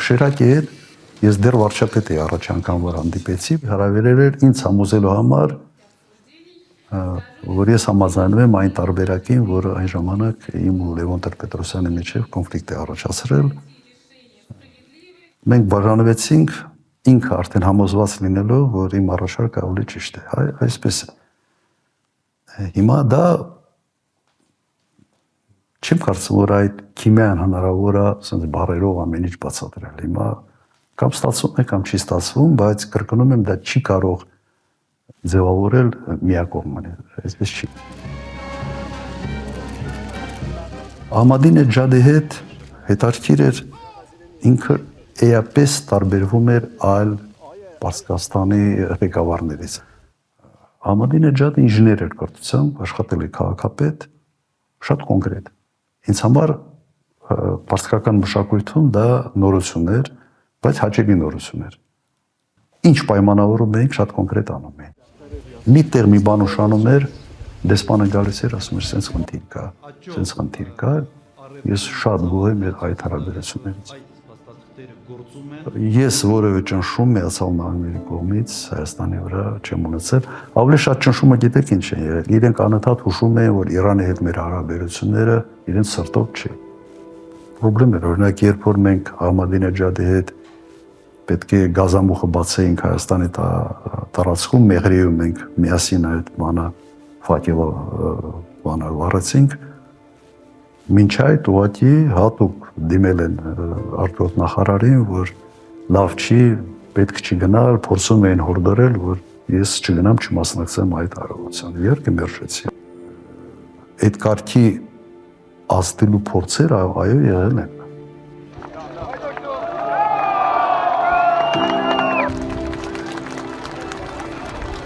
Շիրակի հետ ես դեռ վարչապետ էի առաջ անգամ որ հանդիպեցի, հարավերել էր ինձ համոզելու համար, որ ես համաձայնում եմ այն տարբերակին, որ այն ժամանակ իմ ու Լևոն Տեր-Պետրոսյանի միջև կոնֆլիկտ է առաջացրել։ Մենք բաժանվեցինք, ինքը արդեն համոզված լինելով, որ իմ առաջարկը ավելի ճիշտ է, այսպես է։ Հիմա դա չեմ կարծում, որ այդ քիմիան հնարավոր է ասենք բարերով ամեն ինչ բացատրել։ Հիմա կամ ստացվում է, կամ չի ստացվում, բայց կրկնում եմ, դա չի կարող ձևավորել միակողմանի, այսպես չի։ Ահմադինեջադի հետ հետաքրքիր էր ինքը էապես տարբերվում էր այլ Պարսկաստանի ղեկավարներից։ Ահմադինեջադը ինժեներ էր կրթությամբ, աշխատել է քաղաքապետ, շատ կոնկրետ։ Ինձ համար պարսկական մշակույթում դա նորություն էր, բայց հաճելի նորություն էր։ Ինչ պայմանավորում էինք, շատ կոնկրետ անում էինք։ Մի տեղ մի բան ուշանում էր, դեսպանը գալիս էր, ասում էր, սենց խնդիր կա, ես շատ գոհ եմ այդ հարաբերություններից։ Ես որևէ ճնշում Միացյալ Նահանգների կողմից Հայաստանի վրա չեմ ունեցել, ավելի շատ ճնշումը գիտեք ինչ է եղել, իրենք անընդհատ հուշում էին, որ Իրանի հետ մեր հարաբերությունները իրենց սրտով չի։ Պրոբլեմ էր, օրինակ, երբ որ մենք Ահմադինեջադի հետ պետք է գազամուխը բացեինք Հայաստանի տարածքում, Մեղրիում մենք միասին այդ բանը ֆակելը բանը վառեցինք, մինչ այդ ուղղակի հատուկ դիմել են արտգործնախարարին, որ լավ չի, պետք չի գնալ, փորձում էին հորդորել, որ ես չգնամ, չմասնակցեմ այդ արարողությանը։ Իհարկե մերժեցի։ Այդ կարգի ազդելու փորձերը այո եղել են։